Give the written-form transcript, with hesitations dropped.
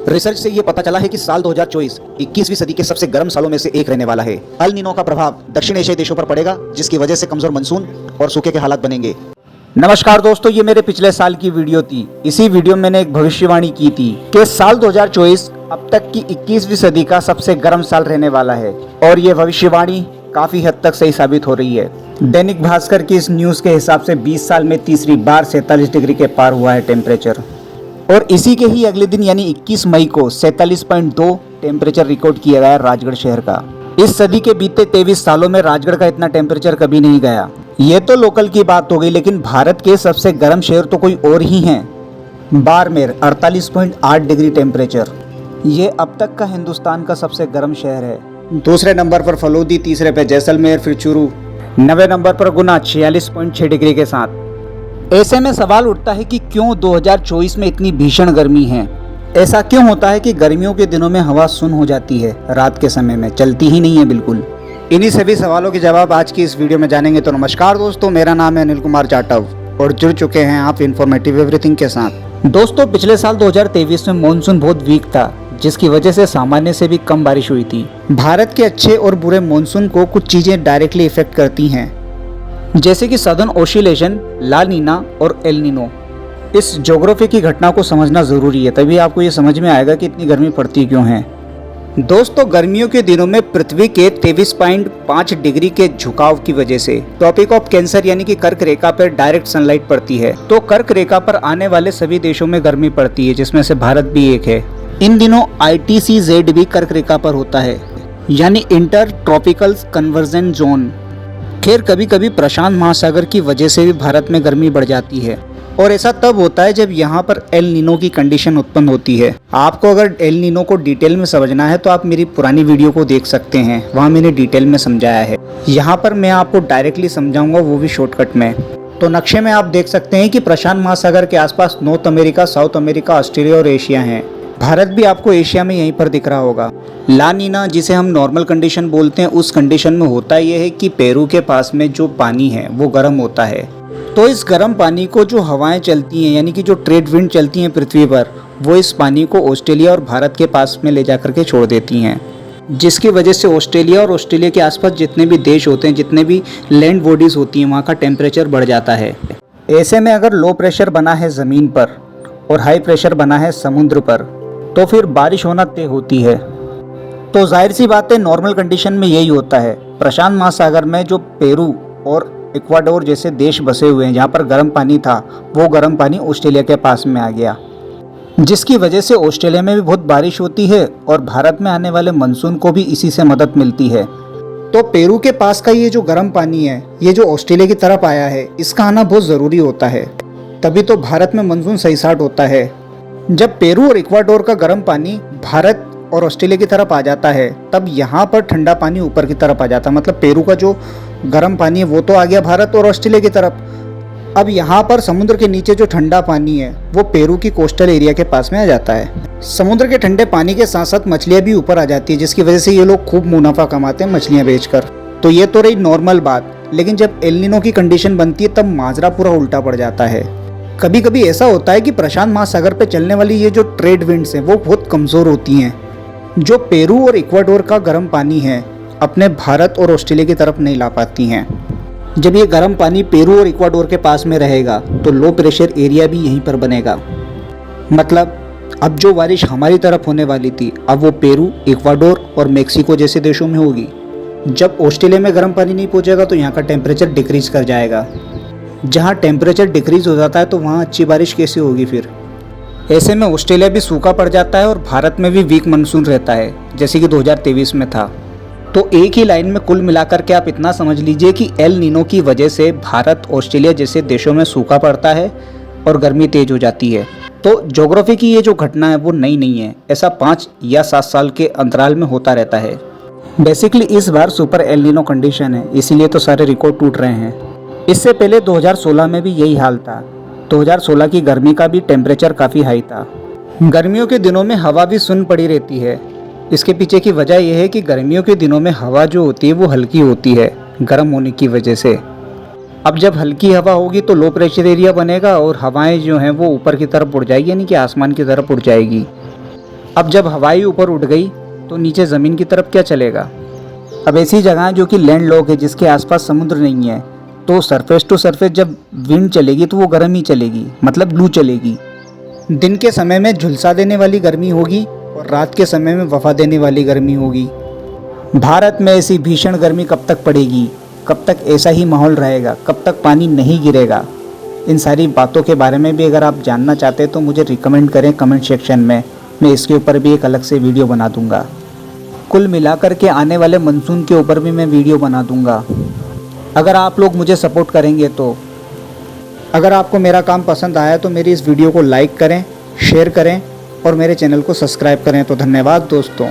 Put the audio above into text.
Research से ये पता चला है कि साल 2024 21वीं सदी के सबसे गर्म सालों में से एक रहने वाला है। अल नीनो का प्रभाव दक्षिण एशियाई देशों पर पड़ेगा, जिसकी वजह से कमजोर मानसून और सूखे के हालात बनेंगे। नमस्कार दोस्तों, ये मेरे पिछले साल की वीडियो थी। इसी वीडियो में मैंने एक भविष्यवाणी की थी कि साल 2024 अब तक की 21वीं सदी का सबसे गर्म साल रहने वाला है और ये भविष्यवाणी काफी हद तक सही साबित हो रही है। दैनिक भास्कर की इस न्यूज के हिसाब से 20 साल में तीसरी बार 47 डिग्री के पार हुआ है टेम्परेचर, और इसी के ही अगले दिन यानी 21 मई को 47.2 टेम्परेचर रिकॉर्ड किया गया राजगढ़ शहर का। इस सदी के बीते 23 सालों में राजगढ़ का इतना टेम्परेचर कभी नहीं गया। ये तो लोकल की बात हो गई, लेकिन भारत के सबसे गर्म शहर तो कोई और ही हैं। बाड़मेर 48.8 डिग्री टेम्परेचर, ये अब तक का हिंदुस्तान का सबसे गर्म शहर है। दूसरे नंबर पर फलोदी, तीसरे पे जैसलमेर, फिर चूरू, 9वें नंबर पर गुना 46.6 डिग्री के साथ। ऐसे में सवाल उठता है कि क्यों 2024 में इतनी भीषण गर्मी है। ऐसा क्यों होता है कि गर्मियों के दिनों में हवा सुन्न हो जाती है, रात के समय में चलती ही नहीं है बिल्कुल। इन्हीं सभी सवालों के जवाब आज की इस वीडियो में जानेंगे। तो नमस्कार दोस्तों, मेरा नाम है अनिल कुमार जाटव और जुड़ चुके हैं आप इन्फॉर्मेटिव एवरीथिंग के साथ। दोस्तों, पिछले साल 2023 में मानसून बहुत वीक था, जिसकी वजह से सामान्य से भी कम बारिश हुई थी। भारत के अच्छे और बुरे मानसून को कुछ चीजें डायरेक्टली इफेक्ट करती हैं, जैसे कि सदर्न ओसिलेशन, ला नीना और एल नीनो। इस ज्योग्राफी की घटना को समझना जरूरी है, तभी आपको ये समझ में आएगा कि इतनी गर्मी पड़ती क्यों है। दोस्तों, गर्मियों के दिनों में पृथ्वी के 23.5 डिग्री के झुकाव की वजह से ट्रॉपिक ऑफ कैंसर यानी कि कर्क रेखा पर डायरेक्ट सनलाइट पड़ती है। तो कर्क रेखा पर आने वाले सभी देशों में गर्मी पड़ती है, जिसमें से भारत भी एक है। इन दिनों ITCZ भी कर्क रेखा पर होता है, यानी इंटर ट्रॉपिकल कन्वर्जन जोन। खैर, कभी कभी प्रशांत महासागर की वजह से भी भारत में गर्मी बढ़ जाती है, और ऐसा तब होता है जब यहाँ पर एल नीनो की कंडीशन उत्पन्न होती है। आपको अगर एल नीनो को डिटेल में समझना है तो आप मेरी पुरानी वीडियो को देख सकते हैं, वहाँ मैंने डिटेल में समझाया है। यहाँ पर मैं आपको डायरेक्टली समझाऊंगा, वो भी शॉर्टकट में। तो नक्शे में आप देख सकते हैं कि प्रशांत महासागर के आसपास north America, south America, Australia और एशिया है। भारत भी आपको एशिया में यहीं पर दिख रहा होगा। ला नीना, जिसे हम नॉर्मल कंडीशन बोलते हैं, उस कंडीशन में होता यह है कि पेरू के पास में जो पानी है वो गर्म होता है। तो इस गर्म पानी को जो हवाएं चलती हैं, यानी कि जो ट्रेड विंड चलती हैं पृथ्वी पर, वो इस पानी को ऑस्ट्रेलिया और भारत के पास में ले जाकर के छोड़ देती हैं, जिसकी वजह से ऑस्ट्रेलिया और ऑस्ट्रेलिया के आसपास जितने भी देश होते हैं, जितने भी लैंड बॉडीज होती हैं, वहाँ का टेम्परेचर बढ़ जाता है। ऐसे में अगर लो प्रेशर बना है ज़मीन पर और हाई प्रेशर बना है समुद्र पर, तो फिर बारिश होना तय होती है। तो जाहिर सी बात है, नॉर्मल कंडीशन में यही होता है। प्रशांत महासागर में जो पेरू और इक्वाडोर जैसे देश बसे हुए हैं, जहाँ पर गर्म पानी था, वो गर्म पानी ऑस्ट्रेलिया के पास में आ गया, जिसकी वजह से ऑस्ट्रेलिया में भी बहुत बारिश होती है और भारत में आने वाले मानसून को भी इसी से मदद मिलती है। तो पेरू के पास का ये जो गर्म पानी है, ये जो ऑस्ट्रेलिया की तरफ आया है, इसका आना बहुत ज़रूरी होता है, तभी तो भारत में मानसून सही स्टार्ट होता है। जब पेरू और इक्वाडोर का गर्म पानी भारत और ऑस्ट्रेलिया की तरफ आ जाता है, तब यहाँ पर ठंडा पानी ऊपर की तरफ आ जाता है। मतलब पेरू का जो गर्म पानी है वो तो आ गया भारत और ऑस्ट्रेलिया की तरफ। अब यहाँ पर समुद्र के नीचे जो ठंडा पानी है वो पेरू की कोस्टल एरिया के पास में आ जाता है। समुद्र के ठंडे पानी के साथ साथ मछलियाँ भी ऊपर आ जाती है, जिसकी वजह से ये लोग खूब मुनाफा कमाते हैं मछलियाँ बेचकर। तो ये तो रही नॉर्मल बात, लेकिन जब एल नीनो की कंडीशन बनती है तब माजरा पूरा उल्टा पड़ जाता है। कभी कभी ऐसा होता है कि प्रशांत महासागर पे चलने वाली ये जो ट्रेड विंड्स हैं वो बहुत कमज़ोर होती हैं, जो पेरू और इक्वाडोर का गर्म पानी है अपने भारत और ऑस्ट्रेलिया की तरफ नहीं ला पाती हैं। जब ये गर्म पानी पेरू और इक्वाडोर के पास में रहेगा तो लो प्रेशर एरिया भी यहीं पर बनेगा। मतलब अब जो बारिश हमारी तरफ होने वाली थी, अब वो पेरू, इक्वाडोर और मेक्सिको जैसे देशों में होगी। जब ऑस्ट्रेलिया में गर्म पानी नहीं पहुँचेगा तो यहाँ का टेम्परेचर डिक्रीज कर जाएगा। जहाँ टेम्परेचर डिक्रीज हो जाता है तो वहाँ अच्छी बारिश कैसे होगी फिर। ऐसे में ऑस्ट्रेलिया भी सूखा पड़ जाता है और भारत में भी वीक मानसून रहता है, जैसे कि 2023 में था। तो एक ही लाइन में कुल मिलाकर के आप इतना समझ लीजिए कि एल नीनो की वजह से भारत, ऑस्ट्रेलिया जैसे देशों में सूखा पड़ता है और गर्मी तेज हो जाती है। तो ज्योग्राफी की ये जो घटना है वो नई नहीं है, ऐसा 5 या 7 साल के अंतराल में होता रहता है। बेसिकली इस बार सुपर एल नीनो कंडीशन है, इसीलिए तो सारे रिकॉर्ड टूट रहे हैं। इससे पहले 2016 में भी यही हाल था। 2016 की गर्मी का भी टेम्परेचर काफ़ी हाई था। गर्मियों के दिनों में हवा भी सुन्न पड़ी रहती है। इसके पीछे की वजह यह है कि गर्मियों के दिनों में हवा जो होती है वो हल्की होती है, गर्म होने की वजह से। अब जब हल्की हवा होगी तो लो प्रेशर एरिया बनेगा और हवाएं जो हैं वो ऊपर की तरफ उड़ जाएगी, यानी कि आसमान की तरफ उड़ जाएगी। अब जब हवाई ऊपर उठ गई तो नीचे ज़मीन की तरफ क्या चलेगा। अब ऐसी जगह जो कि लैंड लॉक है, जिसके आसपास समुद्र नहीं है, तो सरफेस टू सरफेस जब विंड चलेगी तो वो गर्म ही चलेगी, मतलब लू चलेगी। दिन के समय में झुलसा देने वाली गर्मी होगी और रात के समय में वफा देने वाली गर्मी होगी। भारत में ऐसी भीषण गर्मी कब तक पड़ेगी, कब तक ऐसा ही माहौल रहेगा, कब तक पानी नहीं गिरेगा, इन सारी बातों के बारे में भी अगर आप जानना चाहते हैं तो मुझे रिकमेंड करें कमेंट सेक्शन में। मैं इसके ऊपर भी एक अलग से वीडियो बना दूंगा। कुल मिलाकर के आने वाले मानसून के ऊपर भी मैं वीडियो बना दूंगा, अगर आप लोग मुझे सपोर्ट करेंगे तो। अगर आपको मेरा काम पसंद आया तो मेरी इस वीडियो को लाइक करें, शेयर करें और मेरे चैनल को सब्सक्राइब करें। तो धन्यवाद दोस्तों।